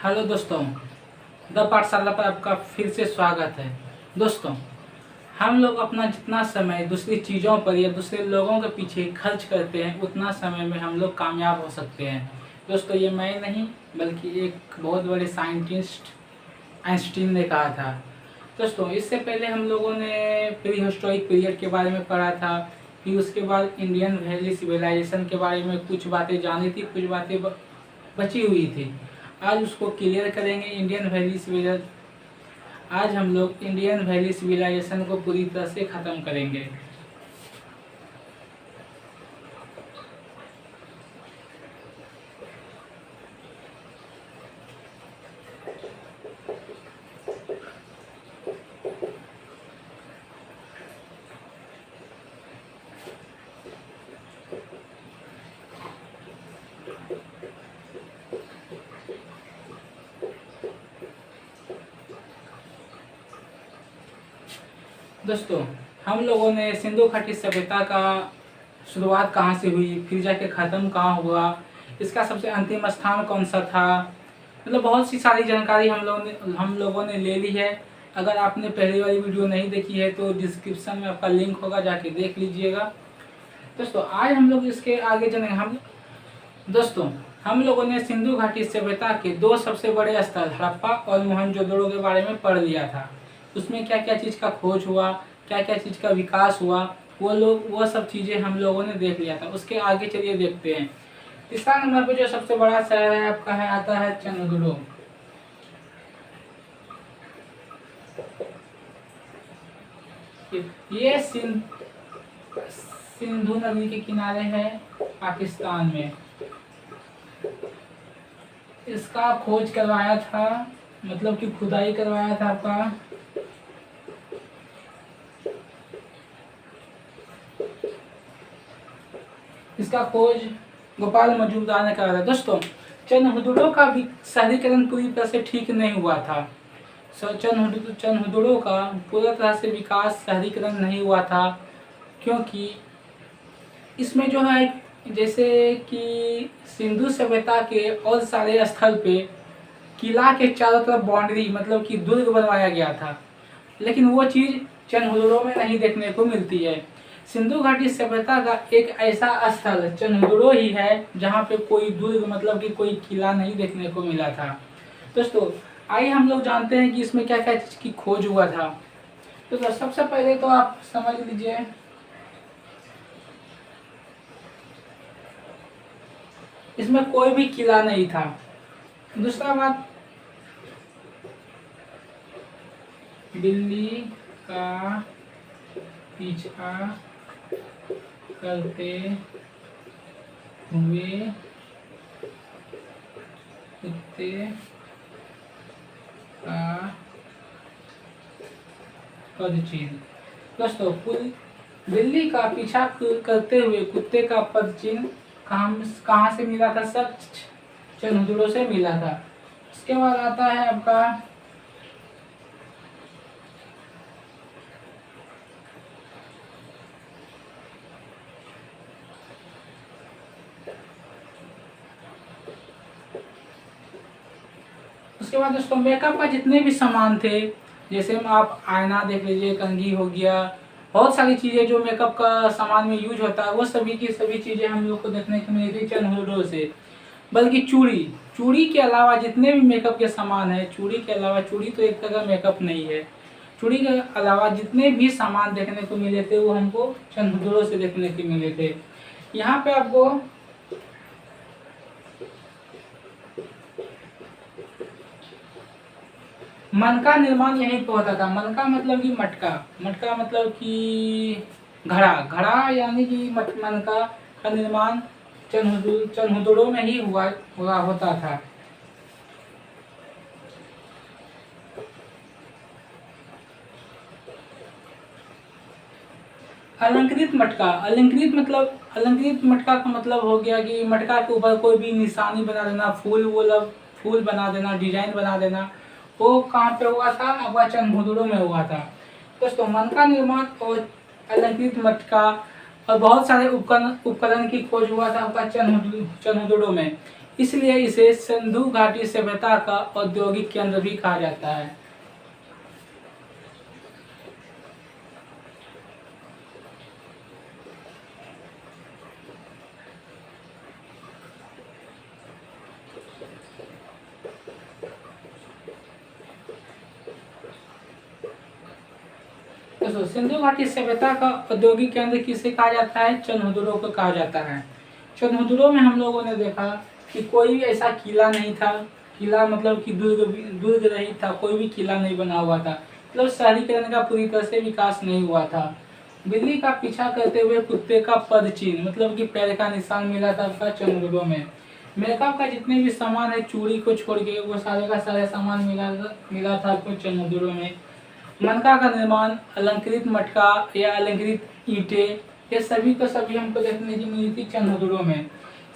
Hello दोस्तों, the पाठशाला पर आपका फिर से स्वागत है। दोस्तों, हम लोग अपना जितना समय दूसरी चीज़ों पर या दूसरे लोगों के पीछे खर्च करते हैं उतना समय में हम लोग कामयाब हो सकते हैं। दोस्तों, ये मैं नहीं बल्कि एक बहुत बड़े साइंटिस्ट आइंस्टीन ने कहा था। दोस्तों, इससे पहले हम लोगों ने प्री हिस्टोरिक पीरियड के बारे में पढ़ा था, फिर उसके बाद इंडियन वैली सिविलाइजेशन के बारे में कुछ बातें जानी थी, कुछ बातें बची हुई थी। आज उसको क्लियर करेंगे। आज हम लोग इंडियन वैली सिविलाइजेशन को पूरी तरह से ख़त्म करेंगे। दोस्तों, हम लोगों ने सिंधु घाटी सभ्यता का शुरुआत कहाँ से हुई, फिर जाके ख़त्म कहाँ हुआ, इसका सबसे अंतिम स्थान कौन सा था, मतलब बहुत सी सारी जानकारी हम लोगों ने ले ली है। अगर आपने पहली वाली वीडियो नहीं देखी है तो डिस्क्रिप्शन में आपका लिंक होगा, जाके देख लीजिएगा। दोस्तों, आज हम लोग इसके आगे जानेंगे। दोस्तों, हम लोगों ने सिंधु घाटी सभ्यता के दो सबसे बड़े स्थल हड़प्पा और मोहनजोदड़ो के बारे में पढ़ लिया था। उसमें क्या क्या चीज़ का खोज हुआ, क्या क्या चीज़ का विकास हुआ, वो सब चीज़ें हम लोगों ने देख लिया था। उसके आगे चलिए देखते हैं। तीसरा नंबर पे जो सबसे बड़ा शहर है आपका आता है चंद्रदुर्ग। ये सिंधु नदी के किनारे है पाकिस्तान में। इसका खोज करवाया था, मतलब कि खुदाई करवाया था आपका इसका खोज गोपाल मजूमदार ने कराया था। दोस्तों, चंद्रहुदड़ो का भी शहरीकरण पूरी तरह से ठीक नहीं हुआ था। चंद्रहुदड़ो का पूरी तरह से विकास शहरीकरण नहीं हुआ था, क्योंकि इसमें जो है जैसे कि सिंधु सभ्यता के और सारे स्थल पे किला के चारों तरफ बाउंड्री, मतलब कि दुर्ग बनवाया गया था, लेकिन वो चीज़ चंद्रहुदड़ो में नहीं देखने को मिलती है। सिंधु घाटी सभ्यता का एक ऐसा स्थल चंद्रहुदड़ो ही है जहाँ पे कोई दुर्ग, मतलब कि कोई किला नहीं देखने को मिला था। दोस्तों, आइए हम लोग जानते हैं कि इसमें क्या क्या चीज़ की खोज हुआ था। तो सबसे पहले तो आप समझ लीजिए, इसमें कोई भी किला नहीं था। दूसरा बात, बिल्ली का पीछा करते हुए कुत्ते का पदचिन्ह। दोस्तों, बिल्ली का पीछा करते हुए कुत्ते का पदचिन्ह कहाँ से मिला था? सब चंद्रहुदड़ो से मिला था। उसके बाद आता है आपका उसके बाद दोस्तों, मेकअप का जितने भी सामान थे, जैसे आप आईना देख लीजिए, कंघी हो गया, बहुत सारी चीज़ें जो मेकअप का सामान में यूज होता है, वो सभी की सभी चीज़ें हम लोग को देखने को मिली थी चंद्रहुदड़ो से। बल्कि चूड़ी के अलावा जितने भी मेकअप के सामान है, चूड़ी के अलावा, चूड़ी तो एक तरह का मेकअप नहीं है, चूड़ी के अलावा जितने भी सामान देखने को मिले थे वो हमको चंद्रहुदड़ो से देखने को मिले थे। यहाँ पे आपको मन का निर्माण यहीं पे होता था। मन का मतलब कि मटका मतलब कि घड़ा यानी कि मन का निर्माण चंद्रहुदड़ो में ही हुआ होता था। अलंकृत मटका का मतलब हो गया कि मटका के ऊपर कोई भी निशानी बना देना, फूल बना देना, डिजाइन बना देना। वो कहाँ पे हुआ था? आपका चंद्रहुदड़ो में हुआ था। दोस्तों, मन का निर्माण और अलंकृत मटका और बहुत सारे उपकरण की खोज हुआ था आपका चंद्रहुदड़ो में। इसलिए इसे सिंधु घाटी सभ्यता का औद्योगिक केंद्र भी कहा जाता है। तो सिंधु घाटी सभ्यता का औद्योगिक केंद्र किसे कहा जाता है? चंद्रहदुर्ग को कहा जाता है। चंद्रहदुर्ग में हम लोगों ने देखा कि कोई भी ऐसा किला नहीं था। किला मतलब कि दुर्ग नहीं था, कोई भी किला नहीं बना हुआ था। मतलब शहरीकरण का पूरी तरह से विकास नहीं हुआ था। बिल्ली का पीछा करते हुए कुत्ते का पद चिन्ह मतलब कि पैर का निशान मिला था आपका चंद्रहदुर्ग में। मेकअप का जितने भी सामान है, चूड़ी को छोड़ के, वो सारे का सारे सामान मिला था आपको चंद्रहदुर्ग में। मनका का निर्माण, अलंकृत मटका या अलंकृत ईंटें, ये सभी को सभी हमको देखने की मिली थी चंद्रहदुर्ग में।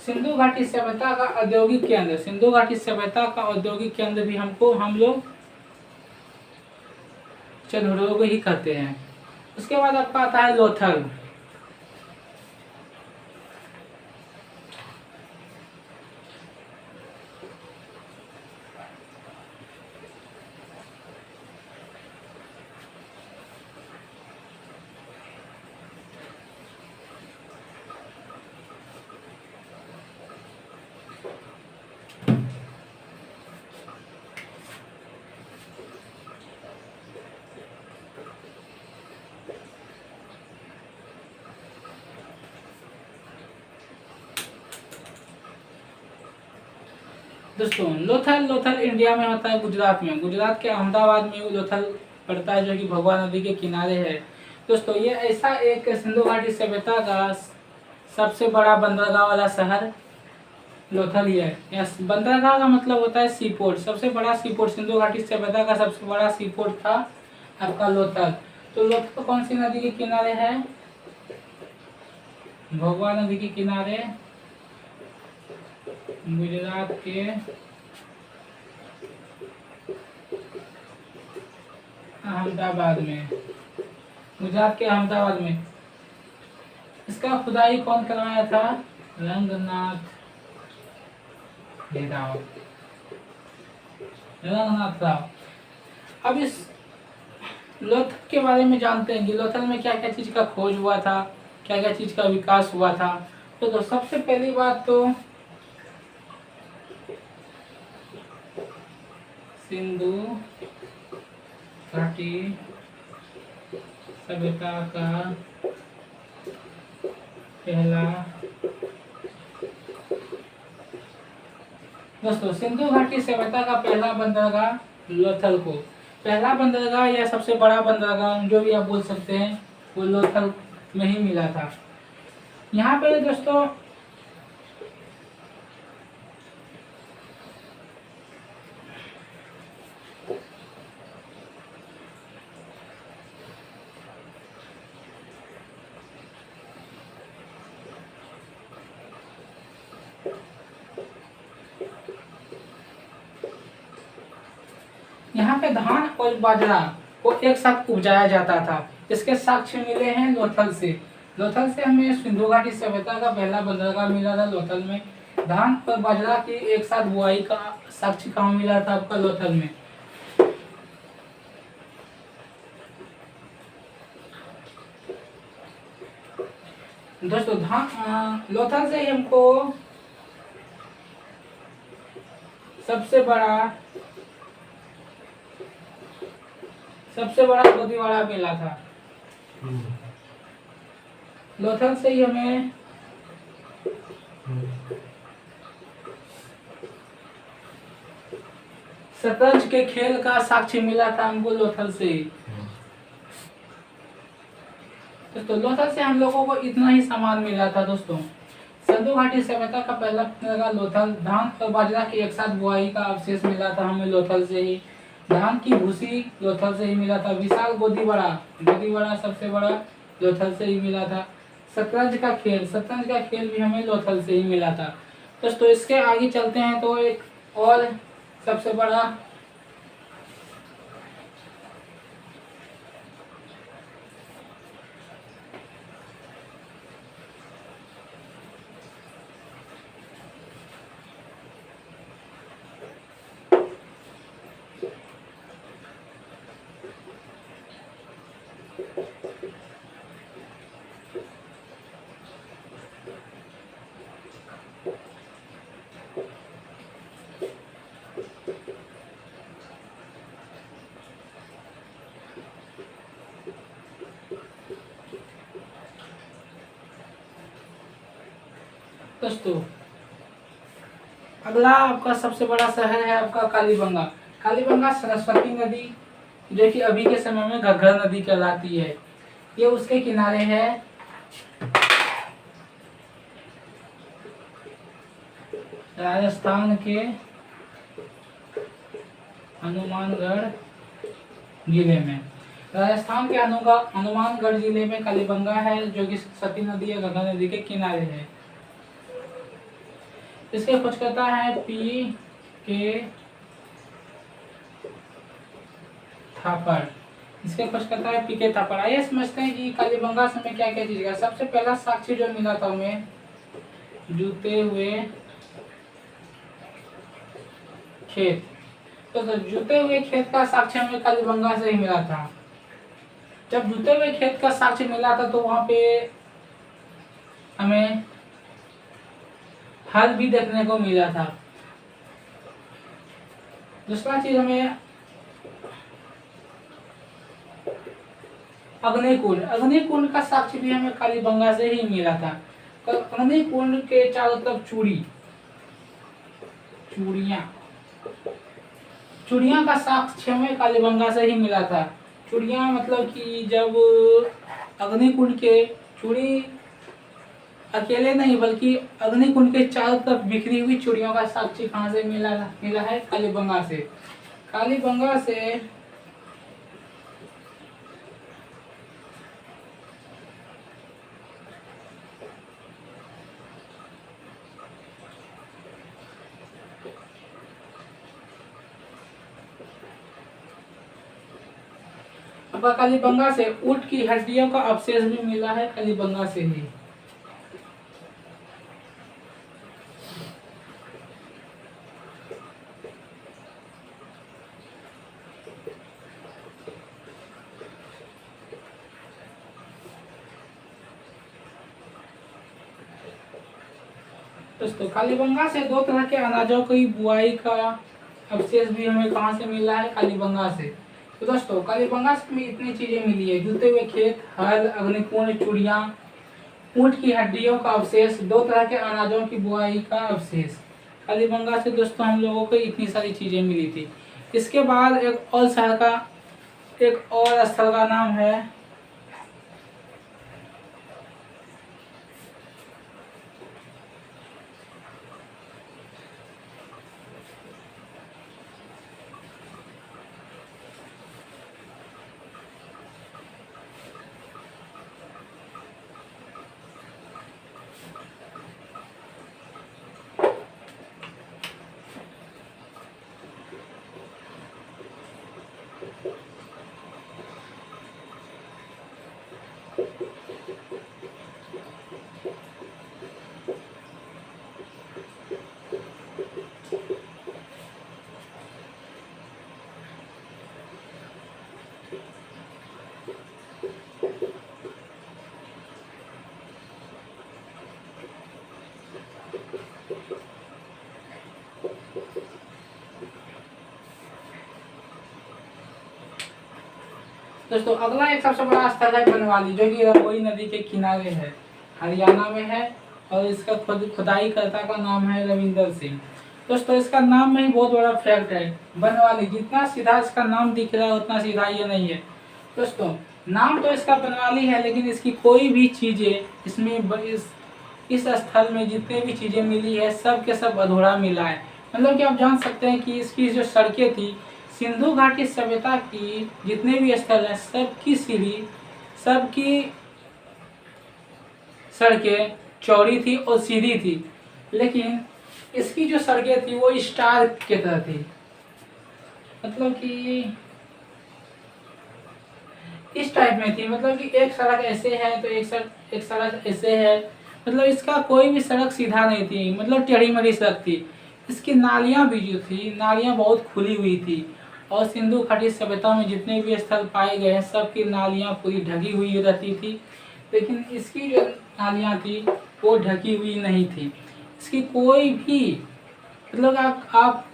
सिंधु घाटी सभ्यता का औद्योगिक केंद्र, सिंधु घाटी सभ्यता का औद्योगिक केंद्र भी हम लोग चंद्रहदुर्ग ही कहते हैं। उसके बाद आपका आता है लोथल। दोस्तों लोथल इंडिया में होता है, गुजरात में। गुजरात के अहमदाबाद में लोथल पड़ता है, जो कि भगवा नदी के किनारे है। दोस्तों ये ऐसा एक सिंधु घाटी सभ्यता का सबसे बड़ा बंदरगाह वाला शहर लोथल ही है। यस, बंदरगाह का मतलब होता है सी पोर्ट। सबसे बड़ा सी पोर्ट, सिंधु घाटी सभ्यता का सबसे बड़ा सी पोर्ट था आपका लोथल। तो लोथल कौन सी नदी के किनारे है? भगवा नदी के किनारे, गुजरात के अहमदाबाद में, गुजरात के अहमदाबाद में। इसका खुदाई कौन करवाया था? रंगनाथ राव। अब इस लोथल के बारे में जानते हैं कि लोथल में क्या क्या चीज का खोज हुआ था, क्या क्या चीज का विकास हुआ था। तो सबसे पहली बात तो सिंधु घाटी सभ्यता का पहला, दोस्तों सिंधु घाटी सभ्यता का पहला बंदरगाह लोथल को, पहला बंदरगाह या सबसे बड़ा बंदरगाह जो भी आप बोल सकते हैं, वो लोथल में ही मिला था। यहाँ पे दोस्तों यहाँ पे धान और बाजरा को एक साथ उपजाया जाता था। इसके साक्ष्य मिले हैं लोथल से। लोथल से हमें सिंधु घाटी सभ्यता का पहला बंदरगाह मिला था लोथल में। धान और बाजरा की एक साथ बुआई का साक्ष्य कहाँ मिला था? आपका लोथल में। दोस्तों लोथल से हमको सबसे बड़ा गोदीवाड़ा मिला था। लोथल से ही हमें शतरंज के खेल का साक्ष्य मिला था हमको लोथल से। दोस्तों लोथल से हम लोगों को इतना ही सामान मिला था। दोस्तों सिंधु घाटी सभ्यता का पहला बंदरगाह लोथल, धान और बाजरा की एक साथ बुआई का अवशेष मिला था हमें लोथल से ही। धान की भूसी लोथल से ही मिला था। विशाल गोदीवाड़ा सबसे बड़ा लोथल से ही मिला था। शतरंज का खेल भी हमें लोथल से ही मिला था। दोस्तों इसके आगे चलते हैं तो एक और सबसे बड़ा दोस्तों अगला आपका सबसे बड़ा शहर है आपका कालीबंगा। कालीबंगा सरस्वती नदी जो कि अभी के समय में घग्गर नदी कहलाती है, ये उसके किनारे है। राजस्थान के हनुमानगढ़ जिले में, राजस्थान के हनुमानगढ़ जिले में कालीबंगा है जो कि सती नदी या गंगा नदी के किनारे है। इसके खोजकर्ता है P.K. थापर। इसके खोजकर्ता है P.K. थापर। आइए समझते हैं कि कालीबंगा से हमें क्या क्या चीज का। सबसे पहला साक्ष्य जो मिला था हमें जूते हुए खेत, तो जूते हुए खेत का साक्ष्य हमें कालीबंगा से ही मिला था। जब जूते हुए खेत का साक्ष्य मिला था तो वहां पे हमें हल भी देखने को मिला था। दूसरा चीज हमें अग्निकुंड का साक्ष्य भी हमें कालीबंगा से ही मिला था। अग्निकुंड के चारों तरफ चूड़ियां का साक्ष्य हमें कालीबंगा से ही मिला था। चूड़ियां मतलब कि जब अग्निकुंड के चूड़ी अकेले नहीं बल्कि अग्निकुंड के चारों तरफ बिखरी हुई चूड़ियों का साक्ष्य कहाँ से मिला है? कालीबंगा से। कालीबंगा से कालीबंगा से ऊंट की हड्डियों का अवशेष भी मिला है कालीबंगा से ही। दोस्तों कालीबंगा से दो तरह के अनाजों की बुआई का अवशेष भी हमें कहाँ से मिला है? कालीबंगा से। तो दोस्तों कालीबंगा से हमें इतनी चीजें मिली है, जूते हुए खेत, हल, अग्निकुंड, चूड़ियां, ऊंट की हड्डियों का अवशेष, दो तरह के अनाजों की बुआई का अवशेष। कालीबंगा से दोस्तों हम लोगों को इतनी सारी चीजें मिली थी। इसके बाद एक और स्थल का नाम है दोस्तों अगला एक सबसे बड़ा स्थल है बनवाली जो कि रंगोली नदी के किनारे है, हरियाणा में है और इसका खुदाई कर्ता का नाम है रविंदर सिंह। दोस्तों इसका नाम में ही बहुत बड़ा फैक्ट है। बनवाली जितना सीधा इसका नाम दिख रहा है उतना सीधा ये नहीं है। दोस्तों नाम तो इसका बनवाली है लेकिन इसकी कोई भी चीजें इसमें इस स्थल में जितने भी चीजें मिली है सब के सब अधूरा मिला है। मतलब कि आप जान सकते हैं कि इसकी जो सड़कें थी सिंधु घाटी सभ्यता की जितने भी स्थल हैं सबकी सड़कें चौड़ी थी और सीधी थी, लेकिन इसकी जो सड़कें थी वो स्टार की तरह थी। मतलब कि इस टाइप में थी, मतलब कि एक सड़क ऐसे है तो एक सड़क ऐसे है। मतलब इसका कोई भी सड़क सीधा नहीं थी, मतलब टेढ़ी मेढ़ी सड़क थी। इसकी नालियाँ भी जो थी नालियाँ बहुत खुली हुई थी और सिंधु घाटी सभ्यता में जितने भी स्थल पाए गए हैं सबकी नालियाँ पूरी ढकी हुई रहती थी, लेकिन इसकी जो नालियाँ थी वो ढकी हुई नहीं थी। इसकी कोई भी मतलब आप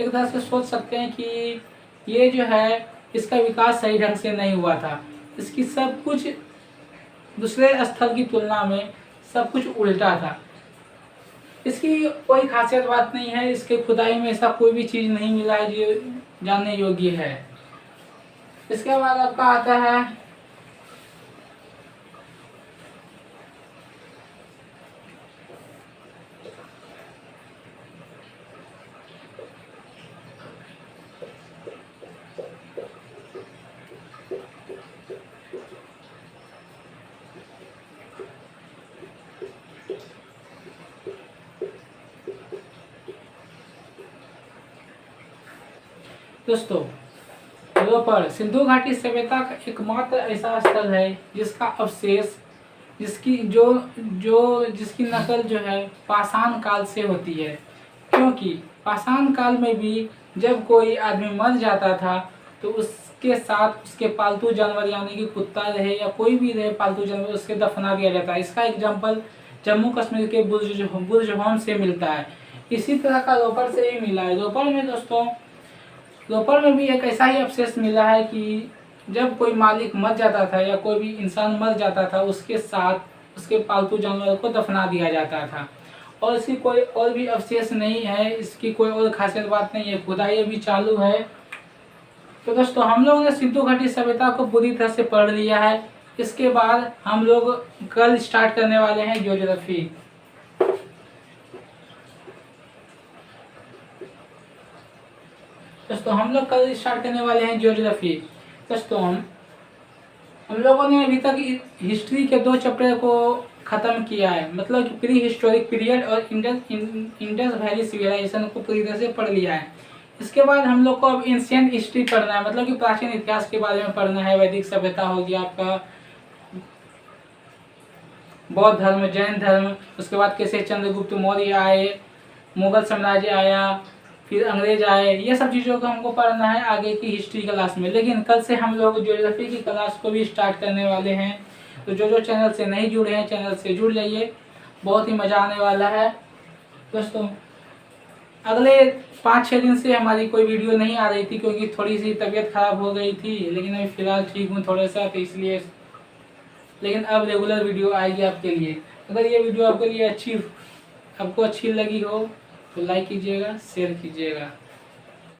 एक तरह से सोच सकते हैं कि ये जो है इसका विकास सही ढंग से नहीं हुआ था। इसकी सब कुछ दूसरे स्थल की तुलना में सब कुछ उल्टा था। इसकी कोई खासियत बात नहीं है, इसके खुदाई में ऐसा कोई भी चीज़ नहीं मिला है जो जानने योग्य है। इसके बाद आपका आता है दोस्तों, रोपड़ सिंधु घाटी सभ्यता का एकमात्र ऐसा स्थल है जिसका अवशेष जिसकी नकल जो है पाषाण काल से होती है। क्योंकि पाषाण काल में भी जब कोई आदमी मर जाता था तो उसके साथ उसके पालतू जानवर यानी कि कुत्ता रहे या कोई भी रहे पालतू जानवर उसके दफना दिया जाता है। इसका एग्जाम्पल जम्मू कश्मीर के बुर्ज होम से मिलता है। इसी तरह का रोपड़ से ही मिला है। रोपड़ में भी एक ऐसा ही अवशेष मिला है कि जब कोई मालिक मर जाता था या कोई भी इंसान मर जाता था उसके साथ उसके पालतू जानवरों को दफना दिया जाता था। और इसकी कोई और भी अवशेष नहीं है, इसकी कोई और खासियत बात नहीं है, खुदाई अभी चालू है। तो दोस्तों, हम लोगों ने सिंधु घाटी सभ्यता को पूरी तरह से पढ़ लिया है। इसके बाद हम लोग कल स्टार्ट करने वाले हैं ज्योग्राफी। दोस्तों, हम लोग कल स्टार्ट करने वाले हैं ज्योग्राफी। दोस्तों, हम लोगों ने अभी तक हिस्ट्री के 2 चैप्टर को ख़त्म किया है, मतलब कि प्री हिस्टोरिक पीरियड और इंडस वैली सिविलाइजेशन को पूरी तरह से पढ़ लिया है। इसके बाद हम लोग को अब एंशिएंट हिस्ट्री पढ़ना है, मतलब कि प्राचीन इतिहास के बारे में पढ़ना है। वैदिक सभ्यता हो गया आपका, बौद्ध धर्म, जैन धर्म, उसके बाद कैसे चंद्रगुप्त मौर्य आए, मुगल साम्राज्य आया, फिर अंग्रेज आए। ये सब चीज़ों को हमको पढ़ना है आगे की हिस्ट्री क्लास में। लेकिन कल से हम लोग ज्योग्राफी की क्लास को भी स्टार्ट करने वाले हैं। तो जो चैनल से नहीं जुड़े हैं चैनल से जुड़ जाइए, बहुत ही मज़ा आने वाला है। दोस्तों, अगले 5-6 दिन से हमारी कोई वीडियो नहीं आ रही थी क्योंकि थोड़ी सी तबीयत ख़राब हो गई थी, लेकिन अभी फ़िलहाल ठीक हूँ थोड़ा सा, तो इसलिए। लेकिन अब रेगुलर वीडियो आएगी आपके लिए। अगर ये वीडियो आपके लिए आपको अच्छी लगी हो तो लाइक कीजिएगा, शेयर कीजिएगा।